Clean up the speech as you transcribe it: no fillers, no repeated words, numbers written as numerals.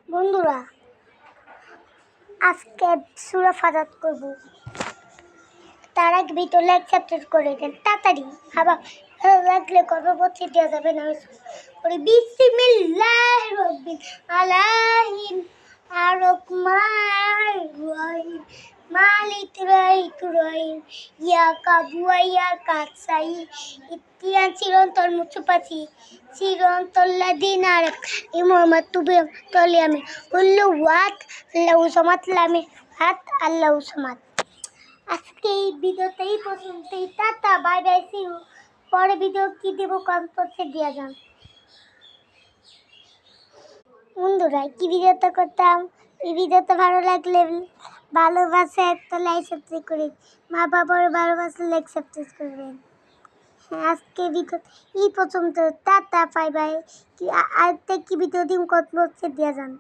বন্ধুরা, আজকে সূরা ফাতাত করব। তার আগে ভিডিও লাইক সাবস্ক্রাইব করে দেন তাড়াতাড়ি। আবার ভালো লাগলে গর্ভবতী দেওয়া যাবে না। ওরে বিসমিল্লাহির রহমানির রহিম মালিক রহিম ইয়া কাবুয়া ইয়া কাছাই ইতিয়ান চিরন্তন মুচুপাচি চিরন্তল্লাদিন আর ইমামাত তুবে তলি আমি কুল্লু ওয়াত আল্লাহু সামাদ লামি হাত আল্লাহু সামাদ। আজকে এই ভিডিওতেই পর্যন্তই। Tata, bye bye, see you. পরে ভিডিও কি দেব কমেন্ট বক্সে দিয়ে যান। বন্ধুরা, কি ভিডিওটা করতাম, এই ভিডিওটা ভালো লাগলে ভালোবাসে একটা লাইক সাবস্ক্রাইব করে, মা বাবার ভালোবাসলে লাইক সাবস্ক্রাইব করবেন। হ্যাঁ, আজকে ভিডিও এই পর্যন্ত। Tata, bye by. আর কি ভিডিও দিন কমেন্ট বক্সে দিয়ে যান।